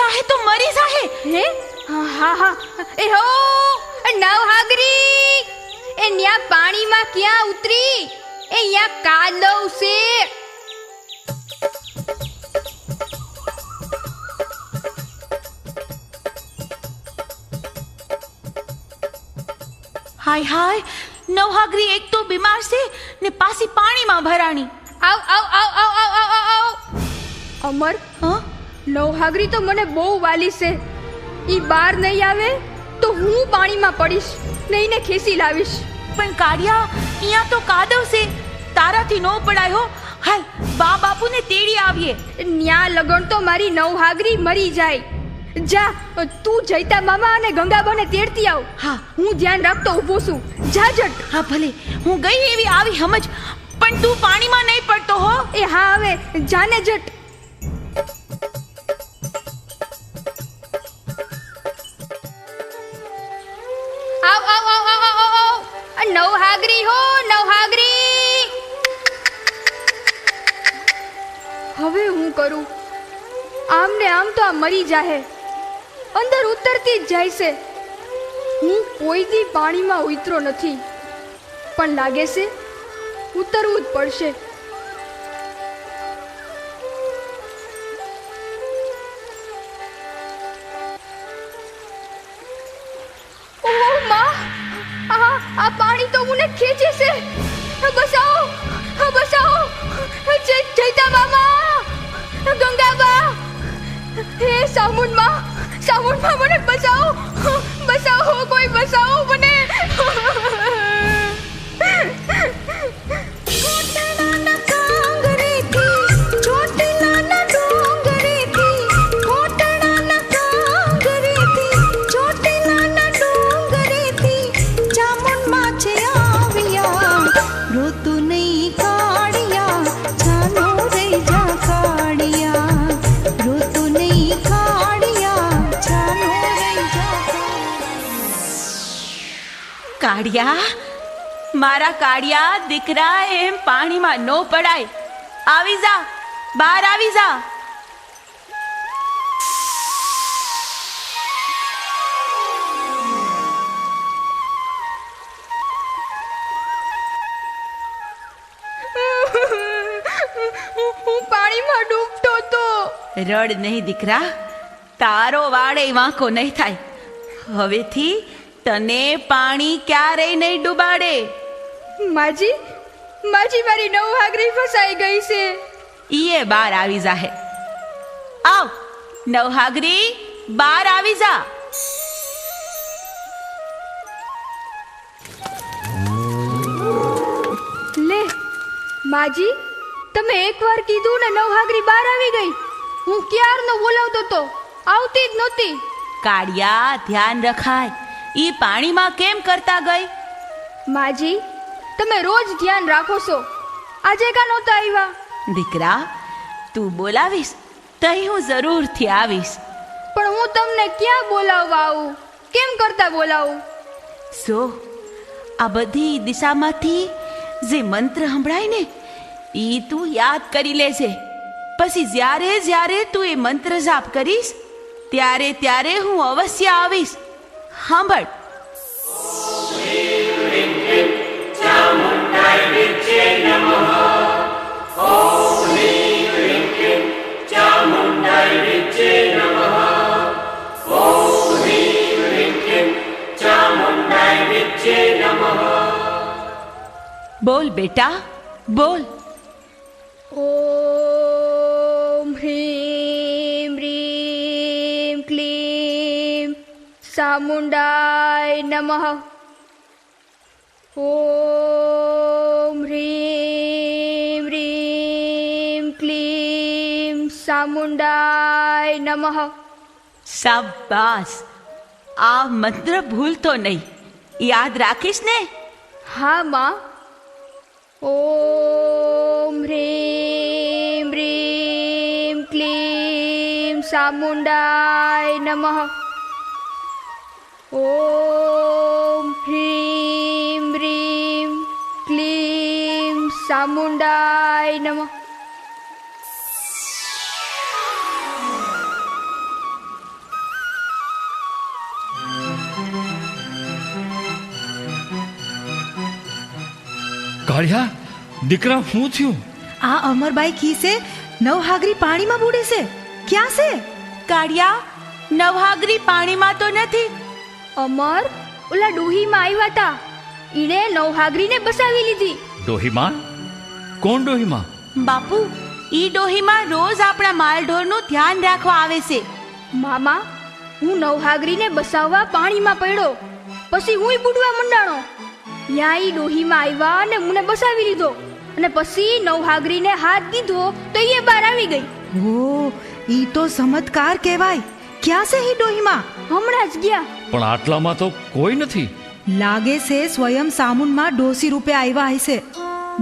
સાહે તો મરી જાહે. હે હા હા એ હો નવહાગરી એ ન્યા પાણીમાં ક્યાં ઉતરી એ યા કાદવ છે. હાય હાય, નવહાગરી એક તો બીમાર છે ને પાછી પાણીમાં ભરાણી. આવ આવ આવ આવ આવ આવ આવ. અમર નવહાગરી તો મને બહુ વાલી છે. ઈ બહાર નહીં આવે તો હું પાણીમાં પડીશ ને એને ખેંચી લાવીશ. પણ કાળિયા, અહીંયા તો કાદવ છે, તારાથી નો પડાય હો. હાલ બા બાપુને તેડી આવીએ. ન્યા લગન તો મારી નવહાગરી મરી જાય. જા તું જયતા મામા અને ગંગાબાને તેડતી આવ. હા, હું ધ્યાન રાખતો ઊભો છું. જા જટ. હા ભલે, હું ગઈ એવી આવી સમજ, પણ તું પાણીમાં નહીં પડતો હો. એ હા આવે, જાને જટ. આવ આવ આવ આવ આવ આવ. નવહાગરી હો નવહાગરી. હવે હું કરું? આમ ને આમ તો આ મરી જાહે, અંદર ઉતરતી જ જાય છે. હું કોઈ દી પાણીમાં ઉતરો નથી, પણ લાગે છે ઉતરવું જ પડશે. ઓહ માં, આ પાણી તો મને ખેંચે છે. બસાવો બસાવો, જયતા મામા, ગંગાબા, હે સામુંડમાં મને બચાવો, બચાવો, કોઈ બચાવો મને. કાળિયા, મારા કાળિયા દીકરા, એમ પાણીમાં નો પડાય. આવી જા, બહાર આવી જા. હું પાણીમાં ડૂબતો તો. રડ નહીં દીકરા, તારો વાળે વાંકો નહીં થાય. હવેથી તને પાણી ક્યારેય નહીં ડૂબાડે. માજી મારી નવહાગરી ફસાઈ ગઈ છે. ઈએ બહાર આવી જાહે. આવ નવહાગરી, બહાર આવી જા. લે માજી, તમે એકવાર કીધું ને નવહાગરી બહાર આવી ગઈ. હું ક્યારનો બોલાવતો તો, આવતી જ નહોતી. કાળિયા, ધ્યાન રખાય. ઈ પાણીમાં કેમ કરતા ગઈ? માજી, તમે રોજ ધ્યાન રાખો છો, આજે કા નહોતા આવ્યા? દીકરા, તું બોલાવીશ તઈ હું જરૂરથી આવીશ. પણ હું તમને ક્યાં બોલાવવા આવું? કેમ કરતા બોલાવું? આ બધી દિશામાંથી જે મંત્ર સંભળાય ને, ઈ તું યાદ કરી લેજે. પછી જ્યારે જ્યારે તું એ મંત્ર જાપ કરીશ, ત્યારે ત્યારે હું અવશ્ય આવીશ. સાંભળ. બોલ બેટા, બોલ. ઓમ હ્રીમ હ્રીમ ક્લીમ ચામુંડાય નમઃ. ઓમ હ્રીમ હ્રીમ ક્લીમ ચામુંડાય નમઃ. શાબાશ, આ મંત્ર ભૂલતો નહીં, યાદ રાખીશ ને? હા માં. ઓમ હ્રીમ હ્રીમ ક્લીમ ચામુંડાય નમઃ. ઓમ હ્રીમ હ્રીમ ક્લીમ ચામુંડાય નમઃ. કાળિયા, દીકરા શું થયું? આ અમરબાઈ ખીસે નવહાગરી પાણીમાં બુડે છે. ક્યાં છે? કાળિયા, નવહાગરી પાણીમાં તો નથી. અમર, ઓલા ડોહીમાં આવ્યા તા. ઈણે નવહાગરીને બસાવી લીધી. ડોહીમાં? કોણ ડોહીમાં? બાપુ, ઈ ડોહીમાં રોજ આપણા માલઢોરનું ધ્યાન રાખવા આવે છે. મામા, હું નવહાગરીને બસાવવા પાણીમાં પડ્યો, પછી હુંય બુડવા મંડાણો. ત્યાં ઈ ડોહીમાં આવ્યા અને મને બસાવી લીધો, અને પછી નવહાગરીને હાથ દીધો તો એ બહાર આવી ગઈ. ઓ, ઈ તો ચમત્કાર કહેવાય. ક્યાં છે ઈ ડોહીમાં? હમણાં જ ગયા. પણ આટલામાં તો કોઈ નથી. લાગે છે સ્વયં સામુંડમાં ડોસી રૂપે આવ્યા હશે.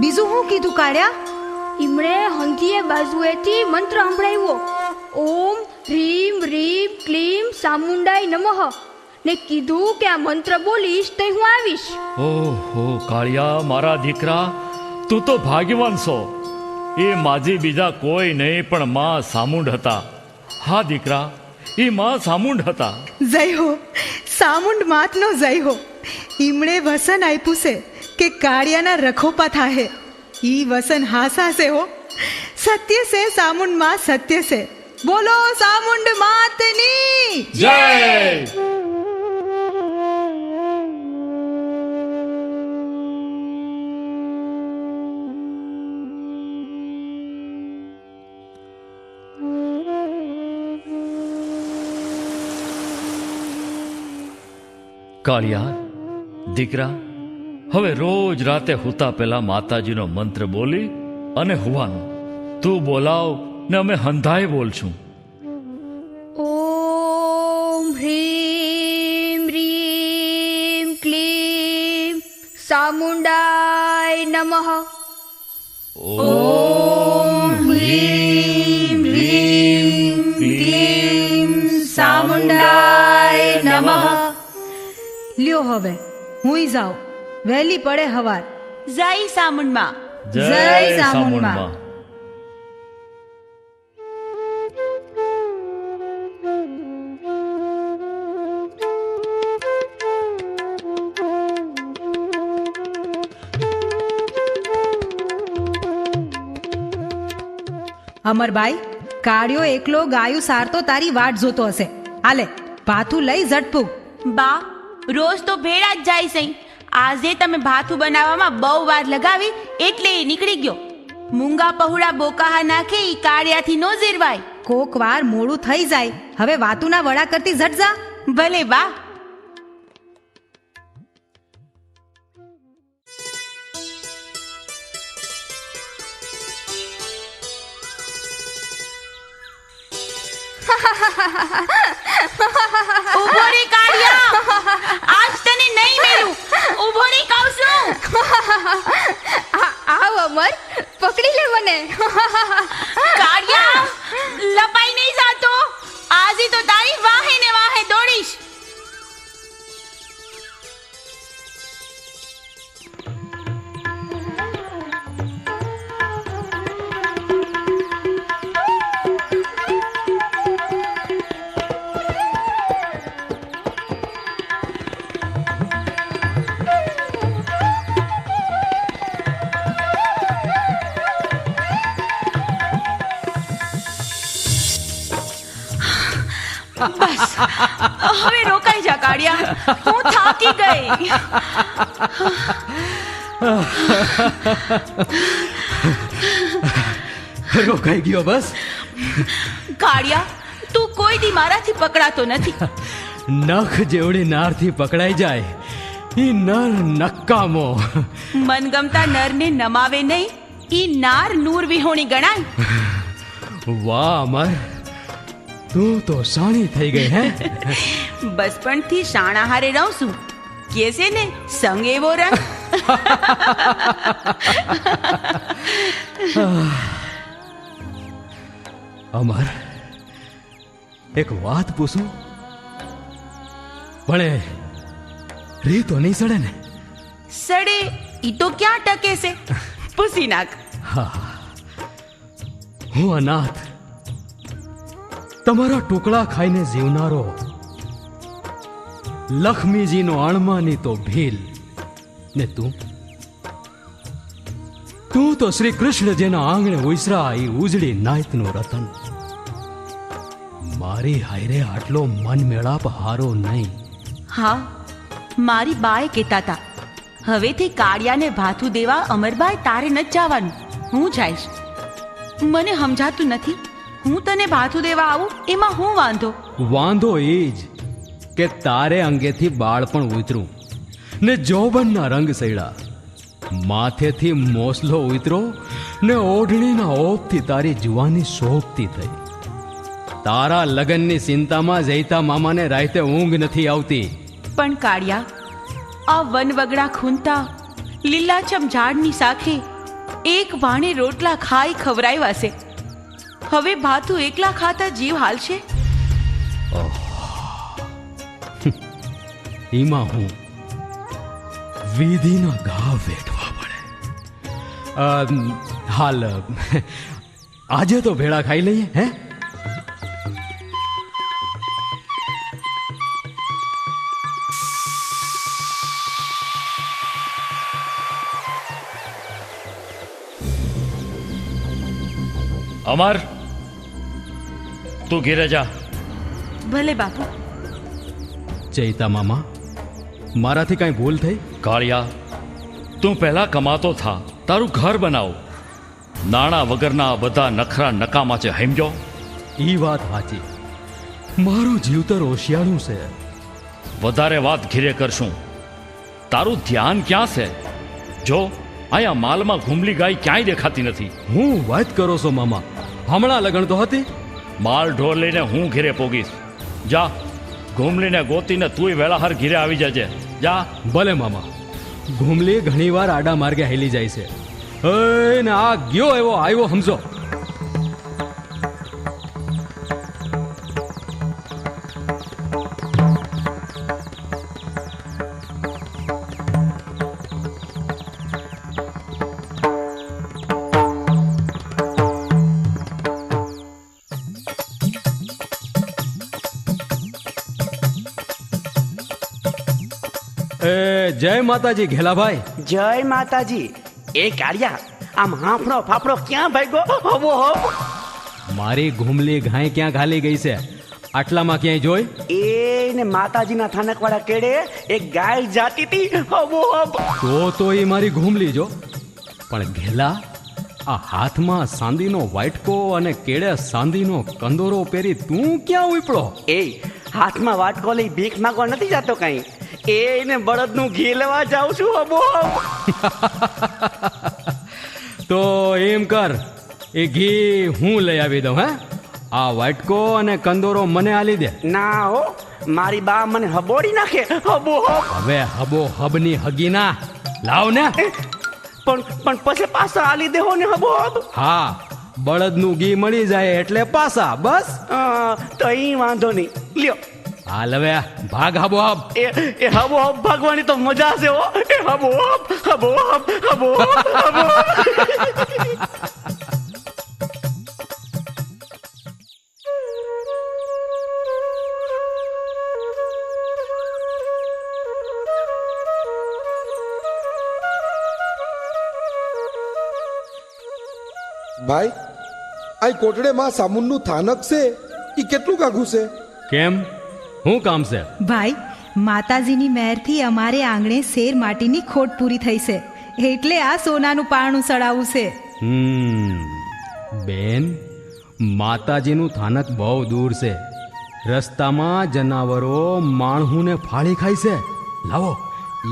બીજું શું કીધું કાળ્યા? ઈમણે હંધીએ બાજુએથી મંત્ર સંભળાવ્યો. ઓમ હ્રીમ હ્રીમ ક્લીમ સામુંડાય નમઃ, ને કીધું કે આ મંત્ર બોલીશ તો હું આવીશ. ઓહો કાળિયા, મારા દીકરા, તું તો ભાગ્યવાન છો. એ માજી બીજા કોઈ નહીં પણ માં સામુંડ હતા. હા દીકરા, એ માં સામુંડ હતા. જય હો, સામુંડ માતનો જય હો. ઈમણે વસન આપ્યું છે કે કાળિયાના રખોપા થાહે. ઈ વસન હાસા છે હો. સત્ય છે સામુંડ માં, સત્ય છે. બોલો સામુંડ માતની જય. કાળિયા, દીકરા, હવે રોજ રાતે હુતા પહેલા માતાજીનો મંત્ર બોલી અને હુવાનું. તું બોલાવ ને અમે હંધાય બોલશું. ઓમ હ્રીમ હ્રીમ ક્લીમ સામુંડાય નમઃ. ઓમ હ્રીમ હ્રીમ ક્લીમ સામુંડાય નમઃ. લ્યો હવે હુંય જાઉં. વહેલી પડે હવાર. જય સામુંડમાં. જય સામુંડમાં. અમરબાઈ, કાળિયો એકલો ગાયું સારતો તારી વાટ જોતો હશે. આલે ભાથું લઈ ઝટફૂક. બા, રોજ તો ભેળા જ જાય છે. આજે તમે ભાથું બનાવવામાં બહુ વાર લગાવી એટલે એ નીકળી ગયો. મૂંગા પહુડા બોકાહા નાખે ઈ કાળિયાથી નો ઝેરવાય. કોક વાર મોડું થઈ જાય. હવે વાતુના વડા કરતી ઝટ જા. ભલે બા. ઉભો રે કાળિયા, આજ તને નહીં મેલું. ઉભો રે કહું છું. આવ અમર, પકડી લે મને. કાળિયા, લપાઈ નહીં જાતો. આજે તો તારી વાહે ને વાહે દોડીશ. બસ, હવે રોકાઈ જા કાળિયા. હું થાકી ગઈ. રોકાઈ ગયો બસ. કાળિયા, તું કોઈ દી મારાથી પકડાતો નથી. નખ જેવડી નારથી પકડાઈ જાય ઈ નર નક્કામો. મનગમતા નરને નમાવે નહીં, ઈ નાર નૂર વિહોણી ગણાય. વાહ અમર, તું તો શાણી થઈ ગઈ હે. બચપણથી શાણા હારે રહું છું. કે છે ને, સંગ એવો રંગ. અમર, એક વાત પૂછું? પણ રી તો નહીં સડે ને? સડે ઈ તો ક્યાં ટકે છે? પૂછી નાખ. હું અનાથ, તમારા ટુકડા ખાઈને જીવનારો, લક્ષ્મીજીનો અણમાની તો ભીલ, ને તું તું તો શ્રી કૃષ્ણ જેના આંગણે ઉસરા એ ઉજળી નાયતનું રતન. મારી હાયરે આટલો મન મેળાપ હારો નહીં. હા, મારી બાએ કહેતા હતા, હવેથી કાળિયાને ભાથું દેવા અમરબાઈ તારે ન જવાનું, હું જઈશ. મને સમજાતું નથી, હું તને ભાથું દેવા આવું એમાં હું વાંધો? વાંધો એ જ કે તારે અંગેથી બાળપણ ઉતરું ને જોબનના રંગ સૈડા, માથેથી મોસલો ઉતરો ને ઓઢણીના ઓપથી તારી જુવાની શોભતી થઈ. તારા લગનની ચિંતામાં જઈતા મામાને રાતે ઊંઘ નથી આવતી. પણ કાળિયા, આ વનવગડા ખૂંદતા લીલાછમ ઝાડની સાખે એક ભાણે રોટલા ખાઈ ખવરાવ્યા છે. હવે ભાથું એકલા ખાતા જીવ હાલશે? એમાં હું વિધિના ઘા વેઠવા પડે. હાલ આજે તો ભેળા ખાઈ લઈએ હે. અમર, તું ઘેરે જા. ભલે બાપુ. ચૈતા મામા, મારાથી કાંઈ ભૂલ થઈ? કાળિયા, તું પહેલા કમાતો થા, તારું ઘર બનાવ. નાણાં વગરના બધા નખરા નકામા છે, સમજો? ઈ વાત સાચી. મારું જીવતર હોશિયાળું છે. વધારે વાત ઘીરે કરશું. તારું ધ્યાન ક્યાં છે? જો અહીંયા માલમાં ઘૂમલી ગાય ક્યાંય દેખાતી નથી. હું વાત કરો છો મામા? હમણાં લગન તો હતી. માલ ઢોર લઈને હું ઘીરે પોગીશ. જા, ઘૂમલીને ગોતીને તુંય વેળાહર ઘીરે આવી જજે. જા. ભલે મામા. ઘૂમલી ઘણીવાર આડા માર્ગે હેલી જાય છે. ને આ ગયો એવો આવ્યો સમજો. જય માતાજી ઘેલાભાઈ. જય માતાજી. એ કાળિયા, આમ હાંફળો ફાફડો ક્યાં ભાગ્યો? હવો હો. મારી ઘૂમલી ગાય ક્યાં ઘાલી ગઈ છે? આટલામાં ક્યાંય જોઈ? એને માતાજીના થાનકવાળા કેડે એક ગાય જાતી હતી. હવો હો. તો એ મારી ઘૂમલી જો. પણ ઘેલા, આ હાથમાં સાંદીનો વાટકો અને કેડે સાંદીનો કંદોરો પહેરી તું ક્યાં ઉપડો? એ હાથમાં વાટકો લઈ ભીખ માંગવા નથી જતો કઈ. એને બળદનું ઘી લેવા જાઉં છું. હવો હો. તો એમ કર, એ ઘી હું લઈ આવી દઉં. હે, આ વાટકો અને કંદોરો મને આલી દે. ના હો, મારી બા મને હબોડી નાખે. હબો હો. હવે હબો હબની હગીના લાવ ને. પણ પછી પાછા આલી દેહો ને. હબો હબ. હા, બળદનું ઘી મળી જાય એટલે પાછા. બસ તો ઈ વાંધો નહીં. લ્યો. હાલ હવે ભાગ હબો હબ. એ હબો હબ ભાગવાની તો મજા છે હો. એ હબો હબ, હબો હબ, હબો હબ, હબો હબ. ભાઈ, આ કોટડેમાં સામુનનું થાનક છે, એ કેટલું કાઘું છે? કેમ, શું કામ છે? ભાઈ, માતાજીની મહેરથી અમારે આંગણે શેર માટીની ખોટ પૂરી થઈ છે, એટલે આ સોનાનું પારણું સડાવું છે. બેન, માતાજીનું થાનક બહુ દૂર છે. રસ્તામાં જનાવરો માણહુને ફાળી ખાય છે. લાવો,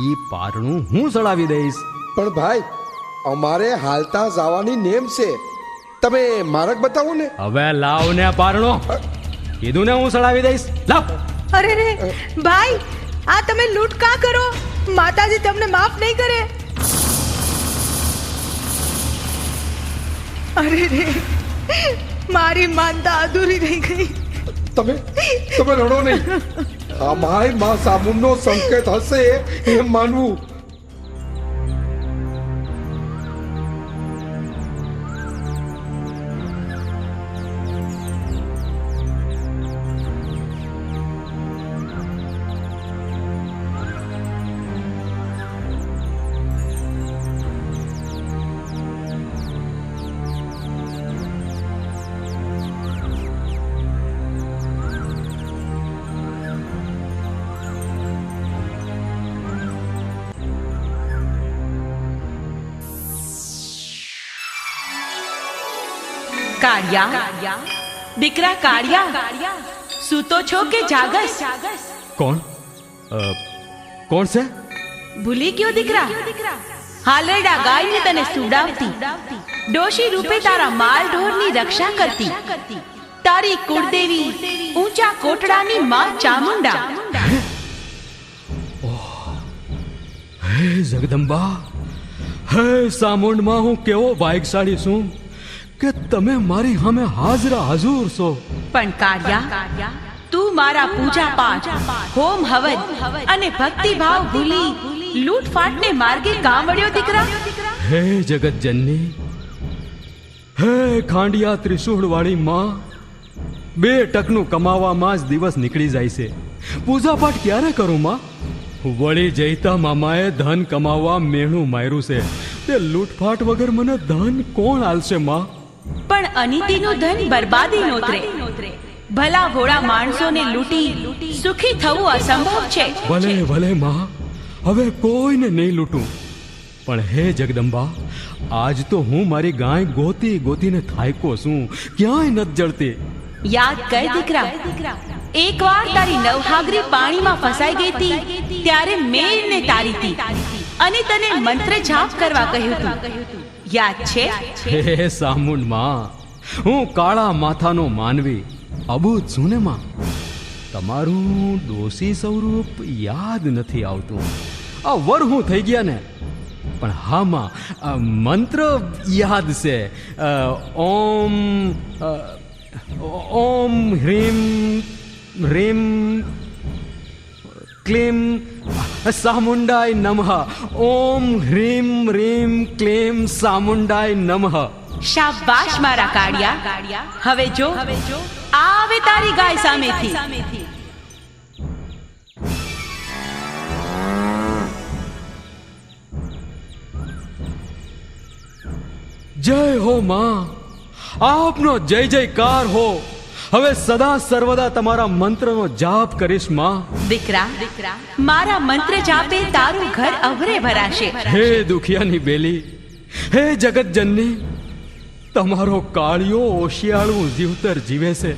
ઈ પારણું હું સડાવી દઈશ. પણ ભાઈ, અમારે હાલતા જવાની નેમ છે, તમે માર્ગ બતાવો ને. હવે લાવ ને પારણો. કીધું ને હું સડાવી દઈશ. લાવ. અરે રે ભાઈ, આ તમે લૂંટ કા કરો? માતાજી તમને માફ નહીં કરે. અરે રે, મારી માનતા અધૂરી રહી ગઈ. તમે રડો નહીં. આ માય માં સામુનનો સંકેત હશે એમ માનવું. કાળિયા, દીકરા કાળિયા, સૂતો છો કે જાગસ? કોણ કોણ છે? ભૂલી ગયો દીકરા? હાલરડા ગાયને તને સુડાવતી, ડોશી રૂપે તારા માલ ઢોરની રક્ષા કરતી, તારી કુળદેવી ઊંચા કોટડાની માં ચામુંડા. હે જગદંબા, હે સામુંડમાં હું કેવો ભાગ્યશાળી છું કે તમે મારી સામે હાજરા હજુર છો. પણ કાળિયા, તું મારા પૂજા પાઠ, હોમ હવન અને ભક્તિભાવ ભૂલી લૂંટફાટને માર્ગે કામ વળ્યો દીકરા? હે જગતજનની, હે ખાંડિયા ત્રિશૂળ વાળી માં, 2 ટકનું કમાવામાં જ દિવસ નીકળી જાય છે. પૂજા પાઠ ક્યારે કરું માં? વળી જયતા મામાએ ધન કમાવા મેણું માર્યું છે, તે લૂંટફાટ વગર મને ધન કોણ આલશે માં? પણ અનિતિનું ધન બરબાદી નોતરે. ભલા ભોળા માણસોને લૂંટી સુખી થવું અસંભવ છે. ભલે ભલે માં, હવે કોઈને નહીં લૂંટું. પણ હે જગદંબા, આજ તો હું મારી ગાય ગોતી ગોતીને થાયકો છું, ક્યાંય નથી જળતી. યાદ કર દીકરા, એકવાર તારી નવહાગરી પાણીમાં ફસાઈ ગઈ હતી, ત્યારે મેળને તારી હતી અને તને મંત્ર જાપ કરવા કહ્યું હતું. યાદ છે? હે સામુંડ માં, હું કાળા માથાનો માનવી અબૂત છું ને માં. તમારું ડોસી સ્વરૂપ યાદ નથી આવતું. આ વર હું થઈ ગયા ને. પણ હા માં, મંત્ર યાદ છે. ઓમ ઓમ હ્રીમ હ્રીમ ક્લીમ સામુંડાય નમઃ. ઓમ હ્રીમ હ્રીમ ક્લીમ સામુંડાય નમઃ. શાબાશ મારા કાળિયા. હવે જો આવે તારી ગાય સામેથી. જય હો માં, આપનો જય જયકાર હો. હવે સદા સર્વદા તમારા મંત્રનો જાપ કરીશ માં. દીકરા, મારા મંત્ર જાપે તારું ઘર અવરે ભરાશે. હે દુખિયાની બેલી, હે જગતજનની, તમારો કાળિયો ઓશિયાળું જીવતર જીવે છે.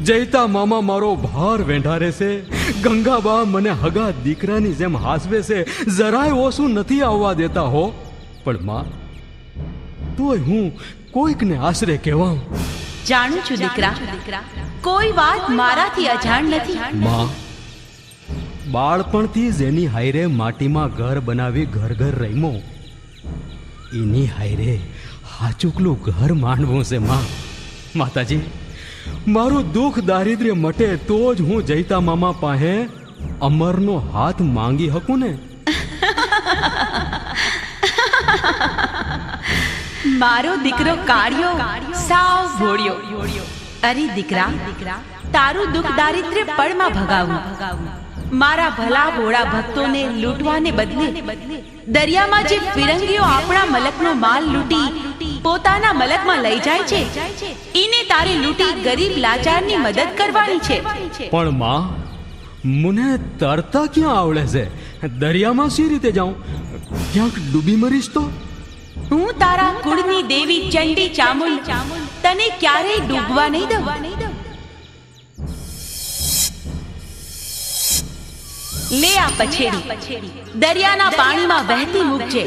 જયતા મામા મારો ભાર વેંઢારે છે. ગંગાબા મને હગા દીકરાની જેમ હાસવે છે, જરાય ઓછું નથી આવવા દેતા હો. પણ માં, તોય હું કોઈકને આશરે કહેવાઉં. જાણું છું દીકરા, કોઈ વાત મારાથી અજાણ નથી. માં, બાળપણથી જ એની હાયરે માટીમાં ઘર બનાવી ઘર ઘર રહીમો, એની હાયરે હાચુકલું ઘર માંડવું છે માં. માતાજી, મારું દુઃખ દારિદ્ર્ય મટે તો જ હું જયતા મામા પાસે અમરનો હાથ માંગી શકું ને. મારો દીકરો કાળિયો સાવ ભોળ્યો. અરે દીકરા, તારું દુઃખ દારિદ્ર્ય પળમાં ભગાવું. મારા ભલા ભોળા ભક્તોને લૂંટવાને બદલે દરિયામાં જે ફિરંગીઓ આપણા મલકનો માલ લૂંટી પોતાના મલકમાં લઈ જાય છે, ઈને તારે લૂંટી ગરીબ લાચારની મદદ કરવાની છે. પણ માં, મને તરતા ક્યાં આવડે છે? દરિયામાં સી રીતે જાઉં? ક્યાંક ડૂબી મરીશ તો? હું તારા કુળની દેવી ચંડી ચામુંડ તને ક્યારેય ડૂબવા નહીં દઉં. લે આ પછેડી, દરિયાના પાણીમાં વહેતી મૂકજે.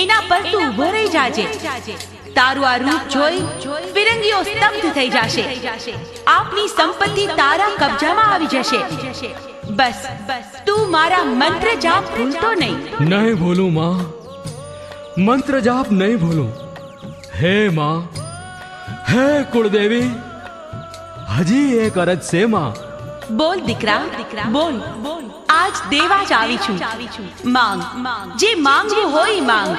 એના પર તું ઊભો રહી જાજે. તારું આ રૂપ જોઈ ફિરંગીઓ સ્તબ્ધ થઈ જશે. આપની સંપત્તિ તારા કબજામાં આવી જશે. બસ તું મારા મંત્ર જાપ ભૂલતો નહીં. નહીં ભૂલું માં, મંત્ર જાપ નહીં ભૂલું. હે માં, હે કુળદેવી, હજી એક અરજ છે માં. બોલ દીકરા, બોલ. આજ દેવા જ આવી છું. માંગ, જે માંગવું હોય માંગ.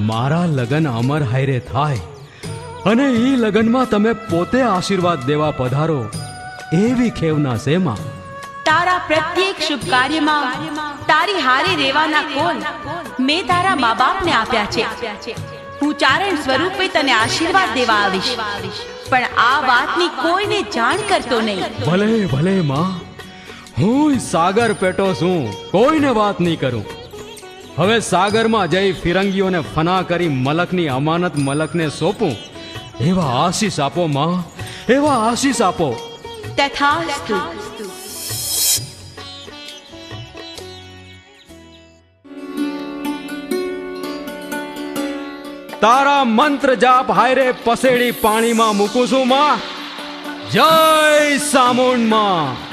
મારા લગન અમર હાયરે થાય અને ઈ લગનમાં તમે પોતે આશીર્વાદ દેવા પધારો એવી ખેવના છે માં. તારા પ્રત્યેક શુભ કાર્યમાં તારી હારે રહેવાના કોલ મેં તારા મા બાપને આપ્યા છે. હું ચારણ સ્વરૂપે તને આશીર્વાદ દેવા આવીશ, પણ આ વાતની કોઈને જાણ કરતો નહીં. ભલે ભલે માં, હું સાગર પેટો છું, કોઈને વાત નહીં કરું. હવે સાગરમાં જઈ ફિરંગીઓને ફના કરી મલકની અમાનત મલકને સોંપું એવા આશીષ આપો માં, એવા આશીષ આપો. તથાસ્તુ. તારા મંત્ર જાપ હાયરે પસેડી પાણીમાં મૂકું છું માં. જય સામુંડ માં.